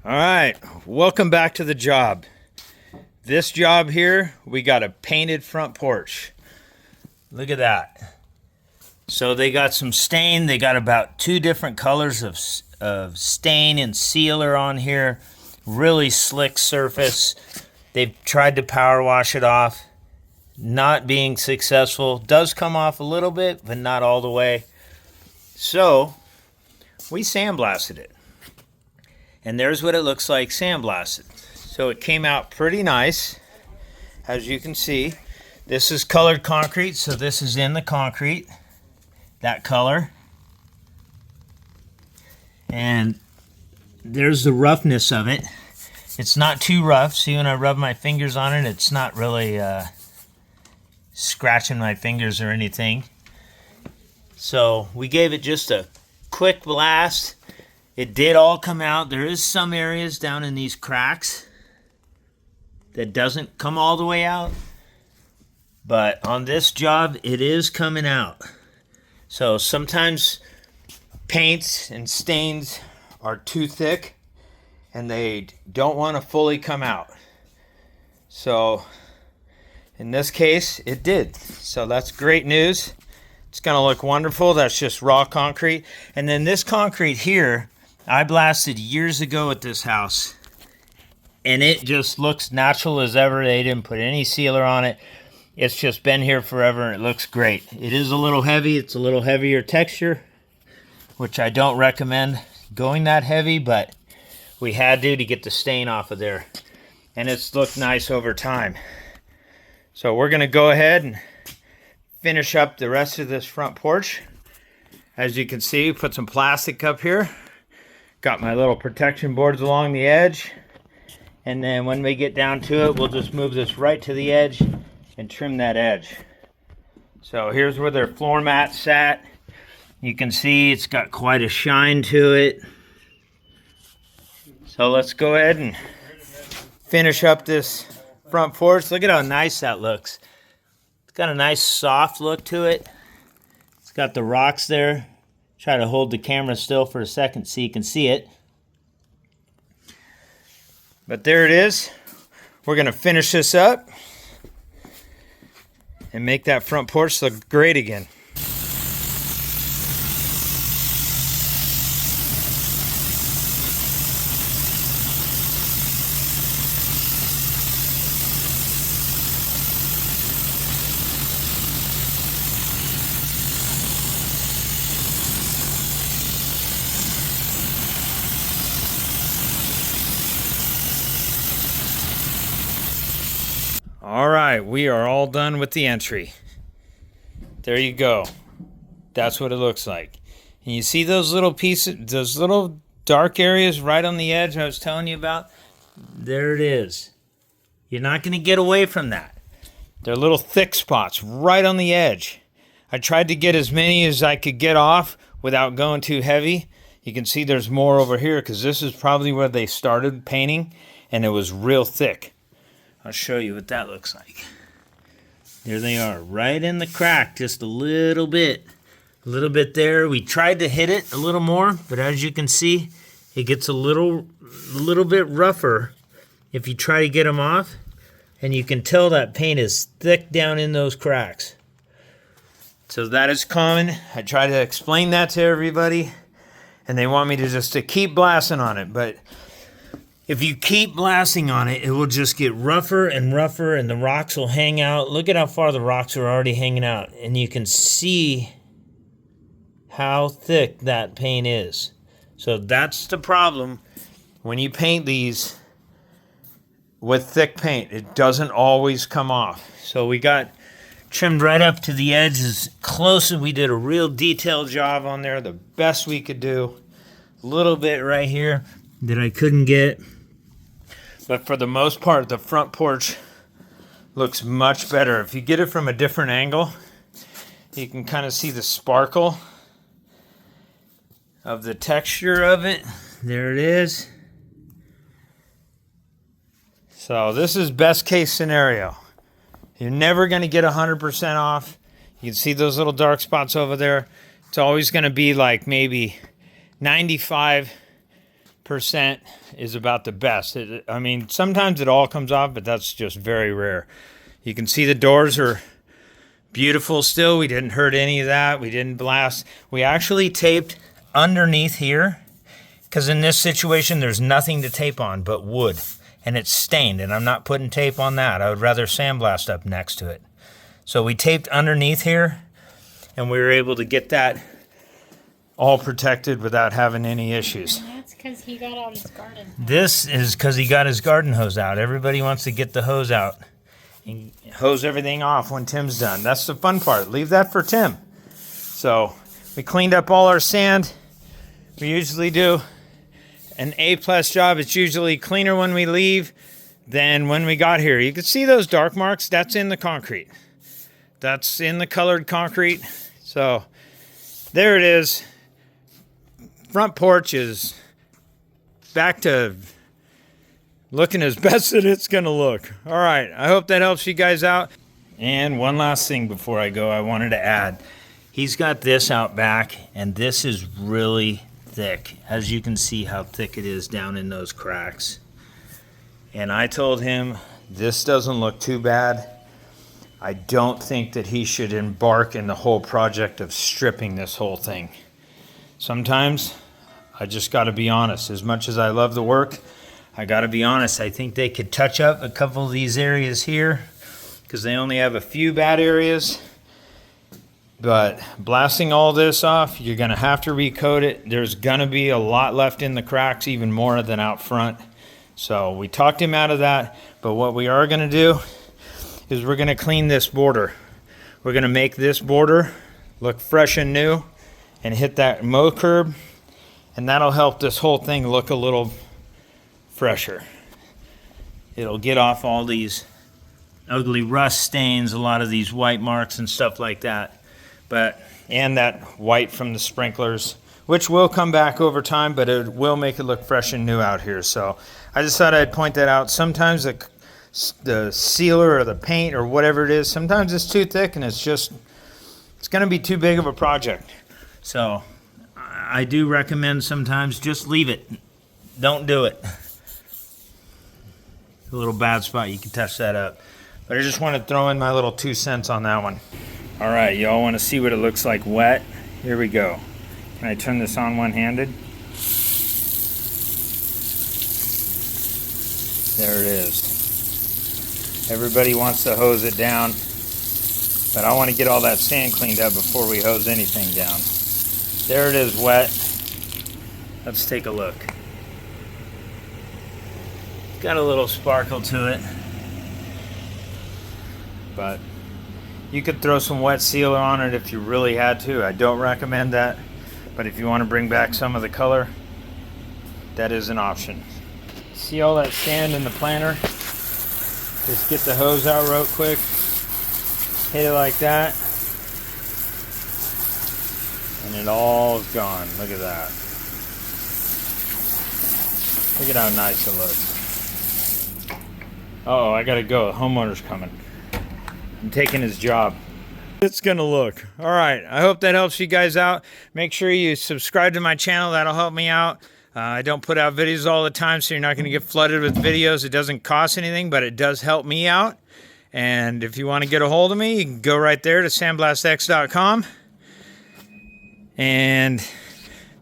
All right, welcome back to the job. This job here, we got a painted front porch. Look at that. So they got some stain. They got about 2 different colors of stain and sealer on here. Really slick surface. They've tried to power wash it off. Not being successful. Does come off a little bit, but not all the way. So we sandblasted it. And there's what it looks like sandblasted. So it came out pretty nice, as you can see. This is colored concrete, so this is in the concrete, that color. And there's the roughness of it. It's not too rough. See, when I rub my fingers on it, it's not really scratching my fingers or anything. So we gave it just a quick blast. It did all come out. There is some areas down in these cracks that doesn't come all the way out. But on this job, it is coming out. So sometimes paints and stains are too thick and they don't want to fully come out. So in this case, it did. So that's great news. It's going to look wonderful. That's just raw concrete. And then this concrete here, I blasted years ago at this house, and it just looks natural as ever. They didn't put any sealer on it. It's just been here forever, and it looks great. It is a little heavy. It's a little heavier texture, which I don't recommend going that heavy, but we had to get the stain off of there, and it's looked nice over time. So we're going to go ahead and finish up the rest of this front porch. As you can see, put some plastic up here. Got my little protection boards along the edge. And then when we get down to it, we'll just move this right to the edge and trim that edge. So here's where their floor mat sat. You can see it's got quite a shine to it. So let's go ahead and finish up this front porch. Look at how nice that looks. It's got a nice soft look to it. It's got the rocks there. Try to hold the camera still for a second so you can see it. But there it is. We're going to finish this up and make that front porch look great again. All right, we are all done with the entry. There you go. That's what it looks like. And you see those little pieces, those little dark areas right on the edge I was telling you about? There it is. You're not going to get away from that. They're little thick spots right on the edge. I tried to get as many as I could get off without going too heavy. You can see there's more over here because this is probably where they started painting and it was real thick. I'll show you what that looks like. There they are, right in the crack, just a little bit there. We tried to hit it a little more, but as you can see, it gets a little bit rougher if you try to get them off, and you can tell that paint is thick down in those cracks. So that is common. I try to explain that to everybody, and they want me to just keep blasting on it, but if you keep blasting on it, it will just get rougher and rougher and the rocks will hang out. Look at how far the rocks are already hanging out. And you can see how thick that paint is. So that's the problem when you paint these with thick paint. It doesn't always come off. So we got trimmed right up to the edge as close as we did a real detailed job on there. The best we could do. A little bit right here that I couldn't get. But for the most part, the front porch looks much better. If you get it from a different angle, you can kind of see the sparkle of the texture of it. There it is. So this is best case scenario. You're never going to get 100% off. You can see those little dark spots over there. It's always going to be like maybe 95 is about the best. I mean, sometimes it all comes off, but that's just very rare. You can see the doors are beautiful still. We didn't hurt any of that. We didn't blast. We actually taped underneath here because in this situation, there's nothing to tape on but wood. And it's stained, and I'm not putting tape on that. I would rather sandblast up next to it. So we taped underneath here, and we were able to get that all protected without having any issues. And that's because he got out his garden hose. This is because he got his garden hose out. Everybody wants to get the hose out and hose everything off when Tim's done. That's the fun part. Leave that for Tim. So we cleaned up all our sand. We usually do an A+ job. It's usually cleaner when we leave than when we got here. You can see those dark marks. That's in the concrete. That's in the colored concrete. So there it is. Front porch is back to looking as best that it's gonna look. All right, I hope that helps you guys out. And one last thing before I go, I wanted to add, he's got this out back, and this is really thick. As you can see how thick it is down in those cracks. And I told him, this doesn't look too bad. I don't think that he should embark in the whole project of stripping this whole thing. Sometimes I just got to be honest. As much as I love the work, I got to be honest. I think they could touch up a couple of these areas here because they only have a few bad areas. But blasting all this off, you're going to have to recoat it. There's going to be a lot left in the cracks, even more than out front. So we talked him out of that. But what we are going to do is we're going to clean this border. We're going to make this border look fresh and new and hit that mow curb. And that'll help this whole thing look a little fresher. It'll get off all these ugly rust stains, a lot of these white marks and stuff like that. And that white from the sprinklers, which will come back over time, but it will make it look fresh and new out here. So I just thought I'd point that out. Sometimes the sealer or the paint or whatever it is, sometimes it's too thick and it's going to be too big of a project. So I do recommend sometimes just leave it. Don't do it. A little bad spot, you can touch that up. But I just want to throw in my little 2 cents on that one. All right, y'all want to see what it looks like wet? Here we go. Can I turn this on one-handed? There it is. Everybody wants to hose it down, but I want to get all that sand cleaned up before we hose anything down. There it is, wet. Let's take a look. Got a little sparkle to it, but you could throw some wet sealer on it if you really had to. I don't recommend that, but if you want to bring back some of the color, that is an option. See all that sand in the planter? Just get the hose out real quick, hit it like that, and it all is gone. Look at that. Look at how nice it looks. Uh-oh, I gotta go. The homeowner's coming. I'm taking his job. It's gonna look. All right, I hope that helps you guys out. Make sure you subscribe to my channel. That'll help me out. I don't put out videos all the time, so you're not gonna get flooded with videos. It doesn't cost anything, but it does help me out. And if you want to get a hold of me, you can go right there to sandblastx.com. And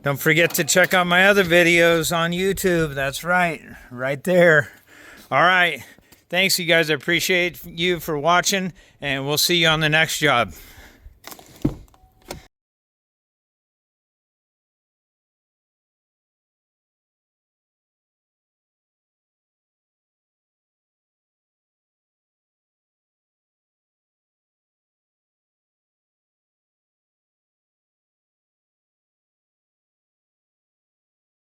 don't forget to check out my other videos on YouTube. That's right there. All right. Thanks, you guys. I appreciate you for watching, and we'll see you on the next job.